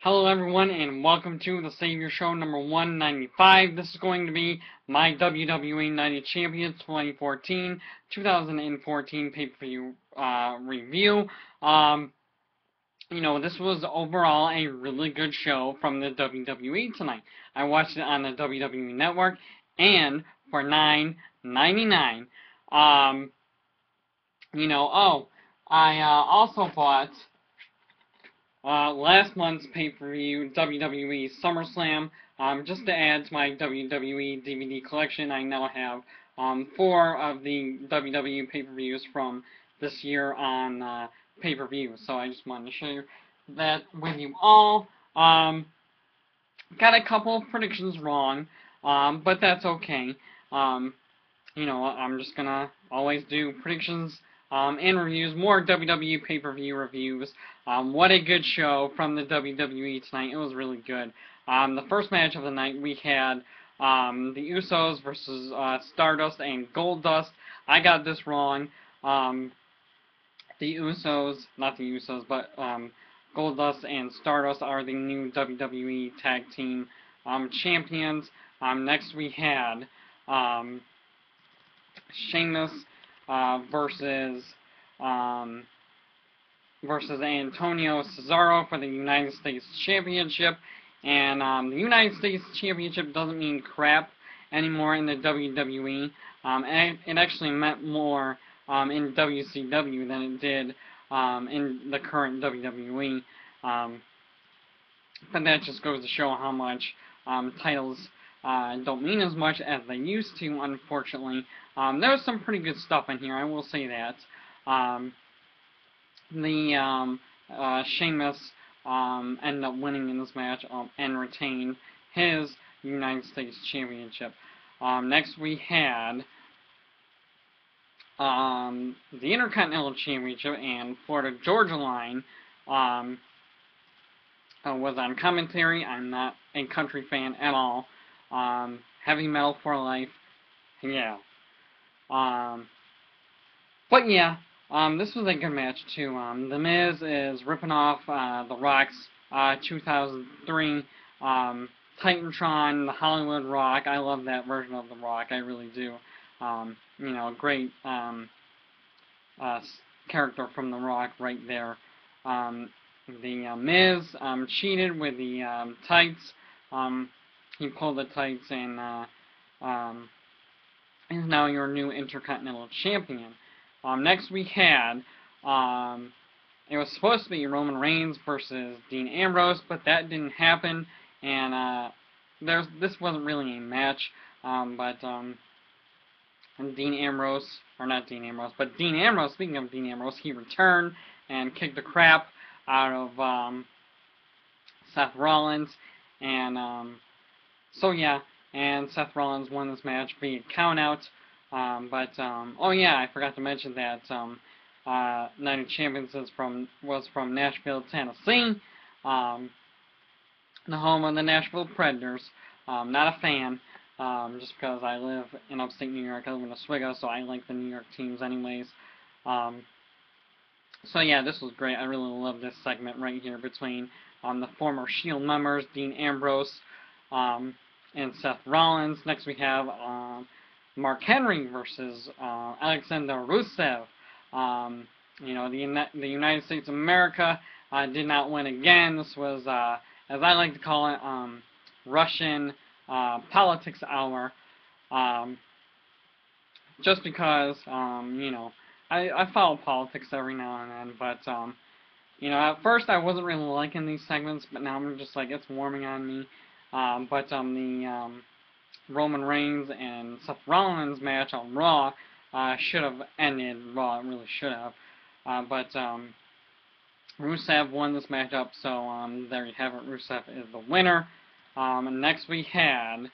Hello everyone and welcome to the Saviour Show number 195. This is going to be my WWE United Champions 2014 pay-per-view review. This was overall a really good show from the WWE tonight. I watched it on the WWE Network and for $9.99. I also bought last month's pay-per-view, WWE SummerSlam, just to add to my WWE DVD collection. I now have 4 of the WWE pay-per-views from this year on pay-per-view. So I just wanted to share that with you all. Got a couple of predictions wrong, but that's okay. I'm just gonna always do predictions and reviews, more WWE pay-per-view reviews. What a good show from the WWE tonight. It was really good. The first match of the night, we had the Usos versus Stardust and Goldust. I got this wrong. Goldust and Stardust are the new WWE Tag Team champions. Next we had Sheamus versus Antonio Cesaro for the United States Championship. And the United States Championship doesn't mean crap anymore in the WWE. It actually meant more in WCW than it did in the current WWE. But that just goes to show how much titles don't mean as much as they used to, unfortunately. There was some pretty good stuff in here, I will say that. Sheamus ended up winning in this match and retained his United States Championship. Next we had the Intercontinental Championship, and Florida Georgia Line was on commentary. I'm not a country fan at all. Heavy metal for life. Yeah. But yeah, this was a good match too. The Miz is ripping off The Rock's 2003 Titantron, the Hollywood Rock. I love that version of The Rock. I really do. Great character from The Rock right there. The Miz cheated with the tights. He pulled the tights and is now your new Intercontinental Champion. Next we had, it was supposed to be Roman Reigns versus Dean Ambrose, but that didn't happen, and this wasn't really a match, but Dean Ambrose, speaking of Dean Ambrose, he returned and kicked the crap out of Seth Rollins, and and Seth Rollins won this match via countout. Oh yeah, I forgot to mention that Night of Champions was from Nashville, Tennessee, the home of the Nashville Predators. Not a fan, just because I live in upstate New York. I live in Oswego, so I like the New York teams anyways. So yeah, this was great. I really love this segment right here between the former Shield members, Dean Ambrose, and Seth Rollins. Next we have Mark Henry versus Alexander Rusev. The United States of America did not win again. This was, as I like to call it, Russian politics hour. Just because, I follow politics every now and then, but, at first I wasn't really liking these segments, but now I'm just like, it's warming on me. The Roman Reigns and Seth Rollins match on Raw should have ended Raw. It really should have. Rusev won this matchup, so there you have it. Rusev is the winner. And next we had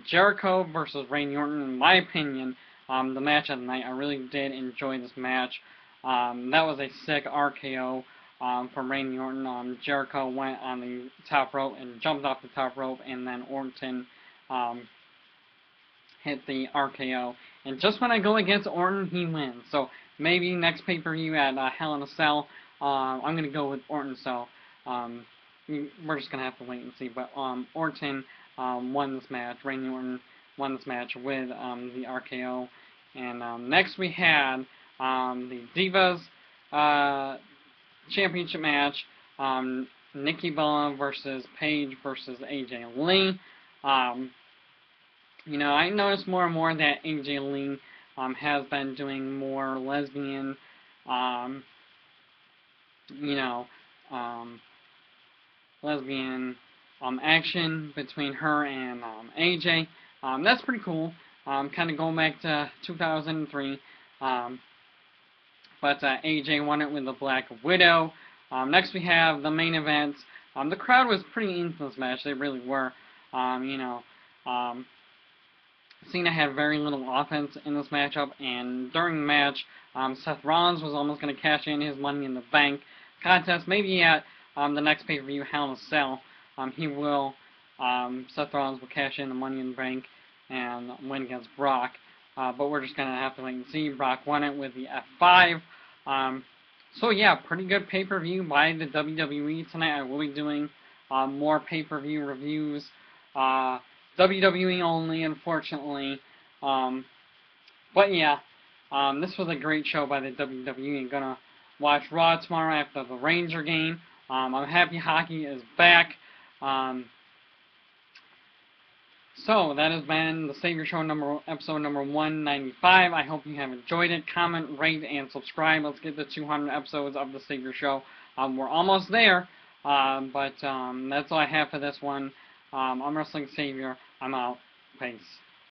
Jericho versus Randy Orton. In my opinion, the match of the night. I really did enjoy this match. That was a sick RKO from Randy Orton. Jericho went on the top rope and jumped off the top rope, and then Orton hit the RKO. And just when I go against Orton, he wins. So maybe next pay-per-view at Hell in a Cell, I'm going to go with Orton. So, we're just gonna have to wait and see. But Orton won this match. Randy Orton won this match with the RKO. And next we had the Divas Championship match. Nikki Bella versus Paige versus AJ Lee. You know, I noticed more and more that AJ Lee has been doing more lesbian, you know, lesbian action between her and AJ. That's pretty cool. Kind of going back to 2003. But AJ won it with the Black Widow. Next we have the main event. The crowd was pretty into this match. They really were. You know, Cena had very little offense in this matchup, and during the match, Seth Rollins was almost going to cash in his Money in the Bank contest. Maybe at the next pay-per-view, Hell in a Cell, Seth Rollins will cash in the Money in the Bank and win against Brock. But we're just going to have to wait and see. Brock won it with the F5. So yeah, pretty good pay-per-view by the WWE tonight. I will be doing more pay-per-view reviews. WWE only, unfortunately. But yeah, this was a great show by the WWE. I'm gonna watch Raw tomorrow after the Ranger game. I'm happy hockey is back. So that has been the Saviour Show episode number 195. I hope you have enjoyed it. Comment, rate, and subscribe. Let's get to 200 episodes of the Saviour Show. We're almost there, but that's all I have for this one. I'm Wrestling Saviour. I'm out. Peace.